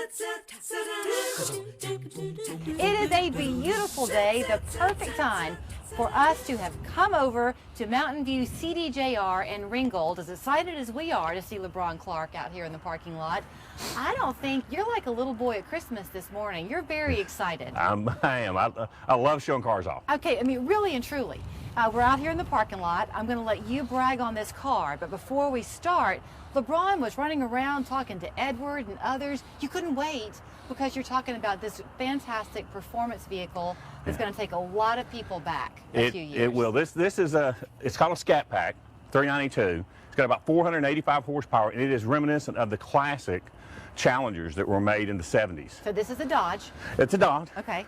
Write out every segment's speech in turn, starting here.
It is a beautiful day, the perfect time for us to have come over to Mtn View CDJR in Ringgold, as excited as we are to see Lebron Clark out here in the parking lot. I don't think you're like a little boy at Christmas this morning. You're very excited. I am. I love showing cars off. Okay, I mean, really and truly. We're out here in the parking lot. I'm going to let you brag on this car, but before we start, LeBron was running around talking to Edward and others. You couldn't wait because you're talking about this fantastic performance vehicle that's going to take a lot of people back a few years. It will. This is it's called a Scat Pack 392. It's got about 485 horsepower, and it is reminiscent of the classic Challengers that were made in the 70s. So this is a Dodge. It's a Dodge. Okay.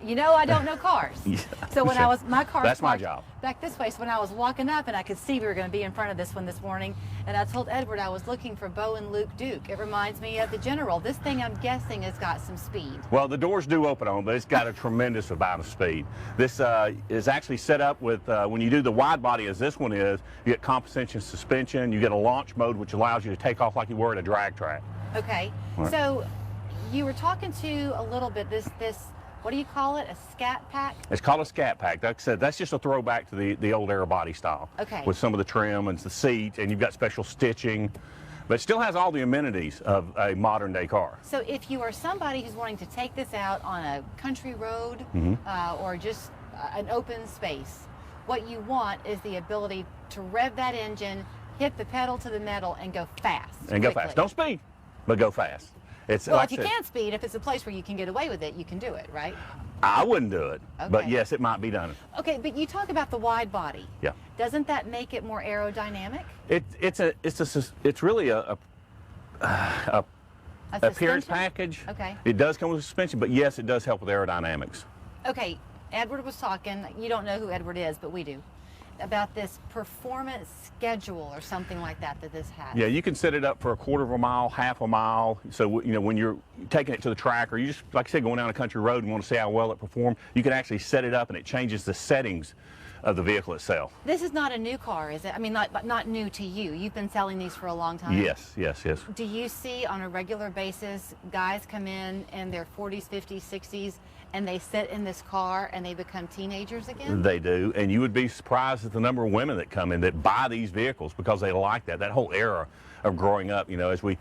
You know I don't know cars. Yeah, so when my car that's my job. Back this way, so when I was walking up and I could see we were going to be in front of this one this morning, and I told Edward I was looking for Bo and Luke Duke. It reminds me of the General. This thing, I'm guessing, has got some speed. Well, the doors do open on, but it's got a tremendous amount of speed. This is actually set up with, when you do the wide body as this one is, you get compensation suspension, you get a launch mode which allows you to take off like you were at a drag track. Okay, right. So you were talking to a little bit this what do you call it? A Scat Pack? It's called a Scat Pack. Like I said, that's just a throwback to the old air body style. Okay. With some of the trim and the seat, and you've got special stitching, but it still has all the amenities of a modern day car. So if you are somebody who's wanting to take this out on a country road or just an open space, what you want is the ability to rev that engine, hit the pedal to the metal, and go fast. And go fast. Don't speed, but go fast. It's, well, like if you can't speed, if it's a place where you can get away with it, you can do it, right? I wouldn't do it, okay. But yes, it might be done. Okay, but you talk about the wide body. Yeah. Doesn't that make it more aerodynamic? It's really a appearance package. Okay. It does come with suspension, but yes, it does help with aerodynamics. Okay, Edward was talking. You don't know who Edward is, but we do. About this performance schedule or something like that this has. Yeah, you can set it up for a quarter of a mile, half a mile. So, you know, when you're taking it to the track or you just, like I said, going down a country road and want to see how well it performed, you can actually set it up and it changes the settings of the vehicle itself. This is not a new car, is it? I mean, not new to you. You've been selling these for a long time. Yes. Do you see on a regular basis guys come in their 40s, 50s, 60s, and they sit in this car and they become teenagers again? They do, and you would be surprised at the number of women that come in that buy these vehicles because they like that whole era of growing up. You know, as we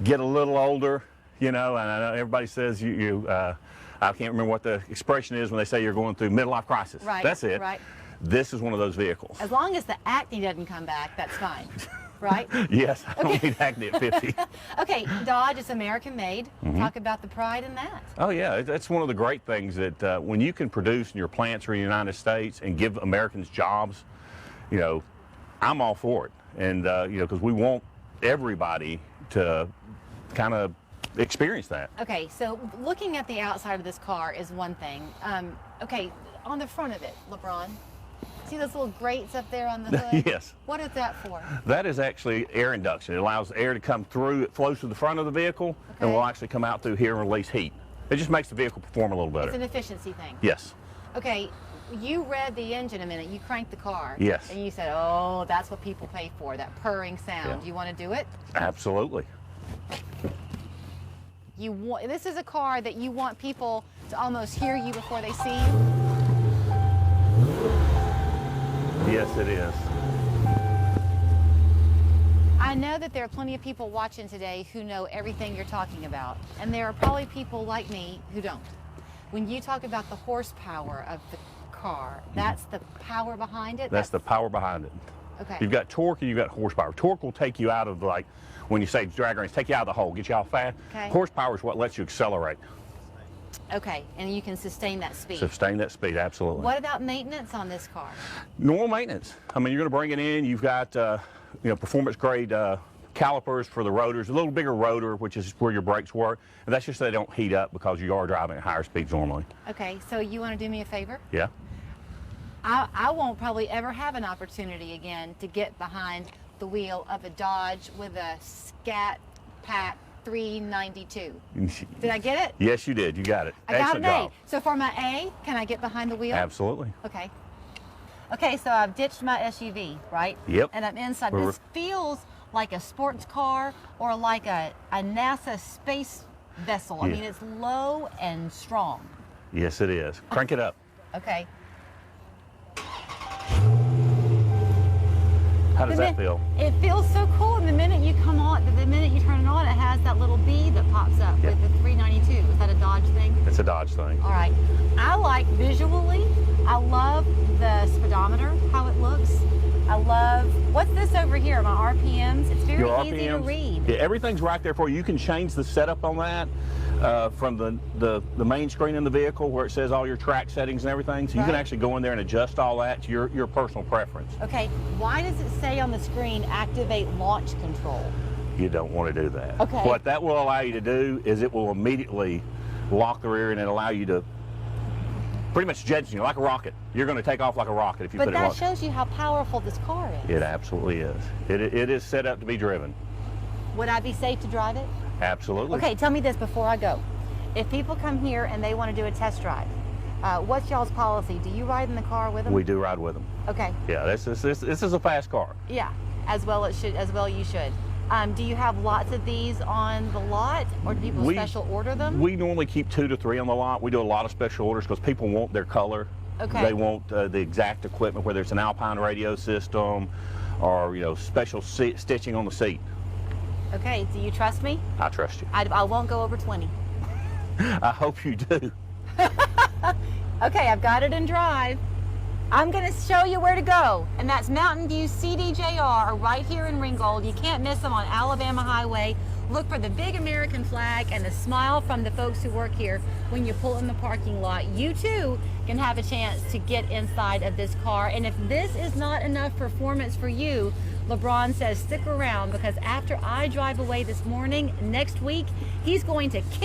get a little older, you know, and I know everybody says I can't remember what the expression is when they say you're going through midlife crisis. Right. That's it. Right. This is one of those vehicles. As long as the acne doesn't come back, that's fine. Right? Yes, I don't need acne at 50. Okay, Dodge is American made. Talk about the pride in that. Oh yeah, that's one of the great things that when you can produce in your plants or in the United States and give Americans jobs, you know, I'm all for it. And you know, because we want everybody to kind of experience that. Okay, so looking at the outside of this car is one thing. Okay, on the front of it, LeBron, see those little grates up there on the hood? Yes. What is that for? That is actually air induction. It allows air to come through. It flows through the front of the vehicle and will actually come out through here and release heat. It just makes the vehicle perform a little better. It's an efficiency thing. Yes. Okay, you read the engine a minute. You cranked the car. Yes. And you said, oh, that's what people pay for, that purring sound. Yeah. Do you want to do it? Absolutely. This is a car that you want people to almost hear you before they see you? Yes, it is. I know that there are plenty of people watching today who know everything you're talking about, and there are probably people like me who don't. When you talk about the horsepower of the car, that's the power behind it? That's the power behind it. Okay. You've got torque and you've got horsepower. Torque will take you out of, like, when you say drag range, take you out of the hole, get you off fast. Okay. Horsepower is what lets you accelerate. Okay, and you can sustain that speed. Sustain that speed, absolutely. What about maintenance on this car? Normal maintenance. I mean, you're going to bring it in. You've got, you know, performance grade calipers for the rotors, a little bigger rotor, which is where your brakes work. And that's just so they don't heat up because you are driving at higher speeds normally. Okay, so you want to do me a favor? Yeah. I won't probably ever have an opportunity again to get behind the wheel of a Dodge with a Scat Pack 392. Did I get it? Yes, you did. You got it. I got Excellent an A. job. So for my A, can I get behind the wheel? Absolutely. Okay. Okay, so I've ditched my SUV, right? Yep. And I'm inside. This feels like a sports car or like a NASA space vessel. I Yeah. mean, it's low and strong. Yes, it is. Crank it up. Okay. How does that feel? It feels so cool. And the minute you come on, the minute you turn it on, it has that little bee that pops up Yeah. with the 392. Is that a Dodge thing? It's a Dodge thing. All right. I like visually. I love the speedometer, how it looks. I love, what's this over here? My RPMs. It's very Your easy to RPMs, read. yeah, everything's right there for you. You can change the setup on that from the main screen in the vehicle where it says all your track settings and everything. So you can Right. actually go in there and adjust all that to your personal preference. Okay. Why does it say on the screen activate launch control? You don't want to do that. Okay. What that will allow you to do is it will immediately lock the rear and it allow you to pretty much jettison you like a rocket. You're going to take off like a rocket if you But put it in that launch. shows you how powerful this car is. It absolutely is. It is set up to be driven. Would I be safe to drive it? Absolutely. Okay, tell me this before I go. If people come here and they want to do a test drive, what's y'all's policy? Do you ride in the car with them? We do ride with them. Okay. Yeah, this is a fast car. Yeah, as well you should. Do you have lots of these on the lot, or do people special order them? We normally keep 2 to 3 on the lot. We do a lot of special orders because people want their color. Okay. They want the exact equipment, whether it's an Alpine radio system or special stitching on the seat. Okay, do you trust me? I trust you. I won't go over 20. I hope you do. Okay, I've got it in drive. I'm going to show you where to go, and that's Mountain View CDJR right here in Ringgold. You can't miss them on Alabama Highway. Look for the big American flag and the smile from the folks who work here when you pull in the parking lot. You too can have a chance to get inside of this car. And if this is not enough performance for you, LeBron says stick around, because after I drive away this morning, next week, he's going to kick